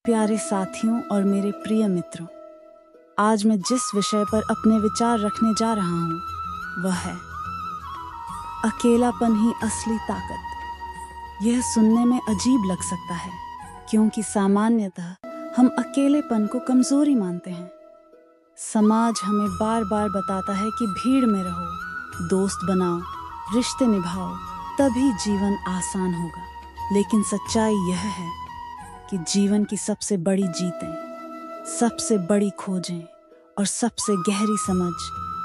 प्यारे साथियों और मेरे प्रिय मित्रों, आज मैं जिस विषय पर अपने विचार रखने जा रहा हूँ वह है अकेलापन ही असली ताकत। यह सुनने में अजीब लग सकता है क्योंकि सामान्यतः हम अकेलेपन को कमजोरी मानते हैं। समाज हमें बार बार बताता है कि भीड़ में रहो, दोस्त बनाओ, रिश्ते निभाओ, तभी जीवन आसान होगा। लेकिन सच्चाई यह है कि जीवन की सबसे बड़ी जीतें, सबसे बड़ी खोजें और सबसे गहरी समझ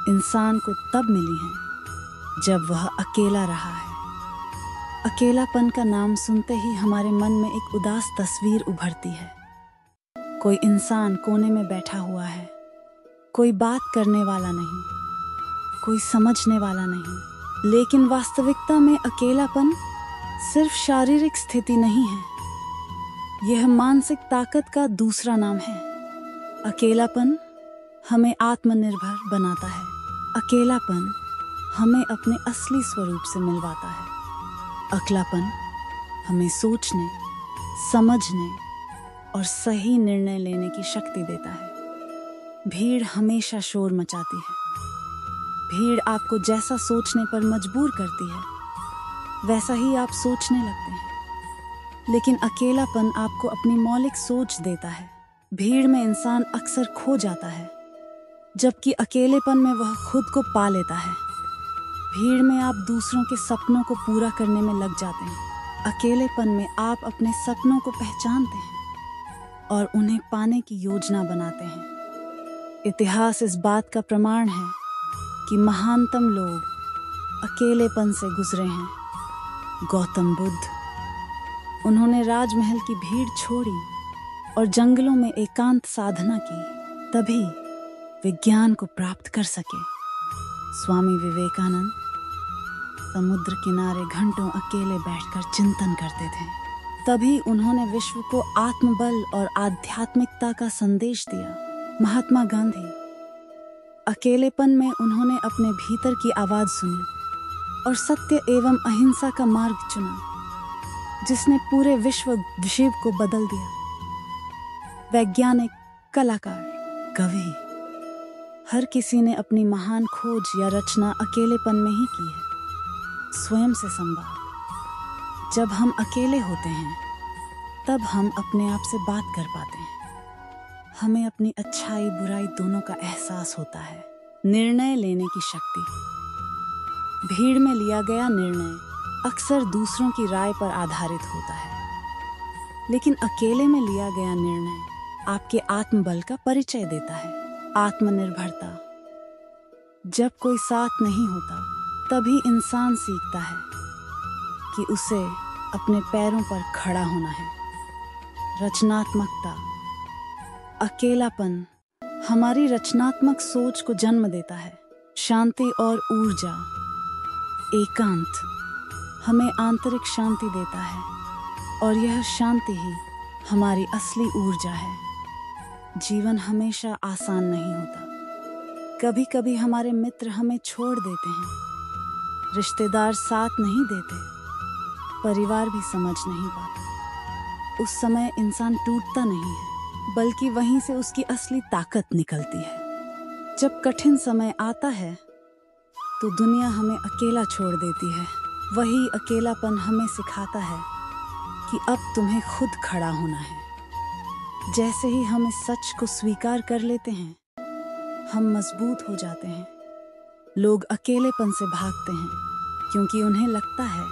इंसान को तब मिली है जब वह अकेला रहा है। अकेलापन का नाम सुनते ही हमारे मन में एक उदास तस्वीर उभरती है। कोई इंसान कोने में बैठा हुआ है, कोई बात करने वाला नहीं, कोई समझने वाला नहीं। लेकिन वास्तविकता में अकेलापन सिर्फ शारीरिक स्थिति नहीं है, यह मानसिक ताकत का दूसरा नाम है। अकेलापन हमें आत्मनिर्भर बनाता है। अकेलापन हमें अपने असली स्वरूप से मिलवाता है। अकेलापन हमें सोचने, समझने और सही निर्णय लेने की शक्ति देता है। भीड़ हमेशा शोर मचाती है। भीड़ आपको जैसा सोचने पर मजबूर करती है वैसा ही आप सोचने लगते हैं। लेकिन अकेलापन आपको अपनी मौलिक सोच देता है। भीड़ में इंसान अक्सर खो जाता है, जबकि अकेलेपन में वह खुद को पा लेता है। भीड़ में आप दूसरों के सपनों को पूरा करने में लग जाते हैं। अकेलेपन में आप अपने सपनों को पहचानते हैं और उन्हें पाने की योजना बनाते हैं। इतिहास इस बात का प्रमाण है कि महानतम लोग अकेलेपन से गुजरे हैं। गौतम बुद्ध, उन्होंने राजमहल की भीड़ छोड़ी और जंगलों में एकांत साधना की, तभी विज्ञान को प्राप्त कर सके। स्वामी विवेकानंद समुद्र किनारे घंटों अकेले बैठकर चिंतन करते थे, तभी उन्होंने विश्व को आत्मबल और आध्यात्मिकता का संदेश दिया। महात्मा गांधी, अकेलेपन में उन्होंने अपने भीतर की आवाज सुनी और सत्य एवं अहिंसा का मार्ग चुना, जिसने पूरे विश्व को बदल दिया। वैज्ञानिक, कलाकार, कवि, हर किसी ने अपनी महान खोज या रचना अकेलेपन में ही की है। स्वयं से संवाद। जब हम अकेले होते हैं तब हम अपने आप से बात कर पाते हैं। हमें अपनी अच्छाई बुराई दोनों का एहसास होता है। निर्णय लेने की शक्ति। भीड़ में लिया गया निर्णय अक्सर दूसरों की राय पर आधारित होता है, लेकिन अकेले में लिया गया निर्णय आपके आत्मबल का परिचय देता है। आत्मनिर्भरता। जब कोई साथ नहीं होता तभी इंसान सीखता है कि उसे अपने पैरों पर खड़ा होना है। रचनात्मकता। अकेलापन हमारी रचनात्मक सोच को जन्म देता है। शांति और ऊर्जा। एकांत हमें आंतरिक शांति देता है और यह शांति ही हमारी असली ऊर्जा है। जीवन हमेशा आसान नहीं होता। कभी कभी हमारे मित्र हमें छोड़ देते हैं, रिश्तेदार साथ नहीं देते, परिवार भी समझ नहीं पाता। उस समय इंसान टूटता नहीं है, बल्कि वहीं से उसकी असली ताकत निकलती है। जब कठिन समय आता है तो दुनिया हमें अकेला छोड़ देती है। वही अकेलापन हमें सिखाता है कि अब तुम्हें खुद खड़ा होना है। जैसे ही हम इस सच को स्वीकार कर लेते हैं, हम मजबूत हो जाते हैं। लोग अकेलेपन से भागते हैं क्योंकि उन्हें लगता है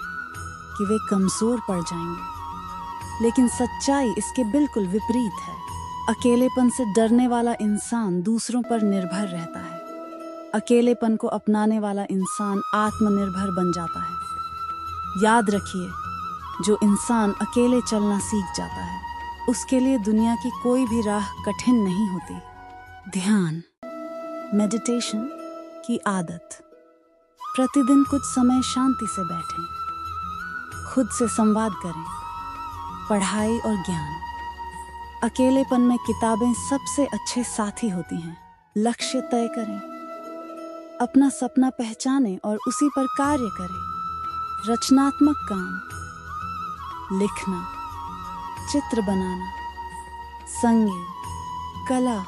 कि वे कमजोर पड़ जाएंगे, लेकिन सच्चाई इसके बिल्कुल विपरीत है। अकेलेपन से डरने वाला इंसान दूसरों पर निर्भर रहता है। अकेलेपन को अपनाने वाला इंसान आत्मनिर्भर बन जाता है। याद रखिए, जो इंसान अकेले चलना सीख जाता है उसके लिए दुनिया की कोई भी राह कठिन नहीं होती। ध्यान, मेडिटेशन की आदत। प्रतिदिन कुछ समय शांति से बैठें, खुद से संवाद करें। पढ़ाई और ज्ञान। अकेलेपन में किताबें सबसे अच्छे साथी होती हैं। लक्ष्य तय करें, अपना सपना पहचानें और उसी पर कार्य करें। रचनात्मक काम, लिखना, चित्र बनाना, संगीत, कला,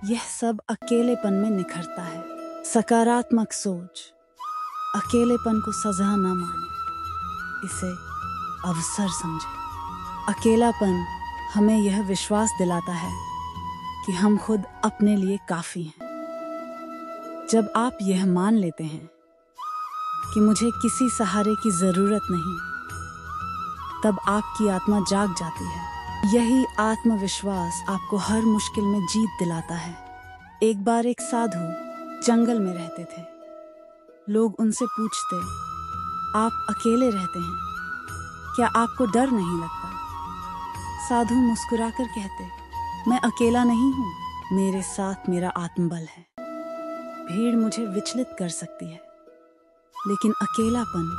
यह सब अकेलेपन में निखरता है। सकारात्मक सोच, अकेलेपन को सजा न माने, इसे अवसर समझे। अकेलापन हमें यह विश्वास दिलाता है कि हम खुद अपने लिए काफी हैं। जब आप यह मान लेते हैं कि मुझे किसी सहारे की जरूरत नहीं, तब आपकी आत्मा जाग जाती है। यही आत्मविश्वास आपको हर मुश्किल में जीत दिलाता है। एक बार एक साधु जंगल में रहते थे। लोग उनसे पूछते, आप अकेले रहते हैं, क्या आपको डर नहीं लगता? साधु मुस्कुराकर कहते, मैं अकेला नहीं हूं, मेरे साथ मेरा आत्मबल है। भीड़ मुझे विचलित कर सकती है, लेकिन अकेलापन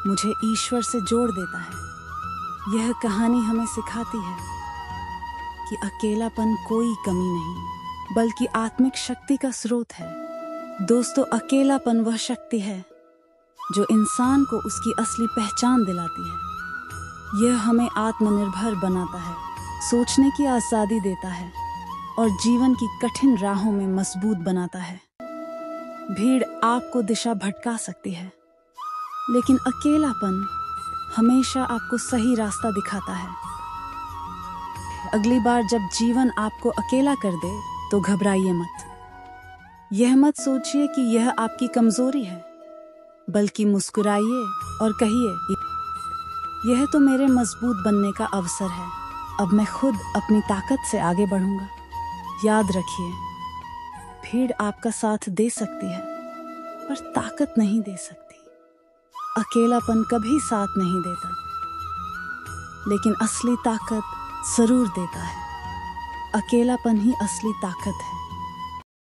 मुझे ईश्वर से जोड़ देता है। यह कहानी हमें सिखाती है कि अकेलापन कोई कमी नहीं, बल्कि आत्मिक शक्ति का स्रोत है। दोस्तों, अकेलापन वह शक्ति है जो इंसान को उसकी असली पहचान दिलाती है। यह हमें आत्मनिर्भर बनाता है, सोचने की आज़ादी देता है और जीवन की कठिन राहों में मजबूत बनाता है। भीड़ आपको दिशा भटका सकती है, लेकिन अकेलापन हमेशा आपको सही रास्ता दिखाता है। अगली बार जब जीवन आपको अकेला कर दे तो घबराइए मत। यह मत सोचिए कि यह आपकी कमजोरी है, बल्कि मुस्कुराइए और कहिए, यह तो मेरे मजबूत बनने का अवसर है। अब मैं खुद अपनी ताकत से आगे बढ़ूंगा। याद रखिए, भीड़ आपका साथ दे सकती है, पर ताकत नहीं दे सकती। अकेलापन कभी साथ नहीं देता, लेकिन असली ताकत जरूर देता है। अकेलापन ही असली ताकत है।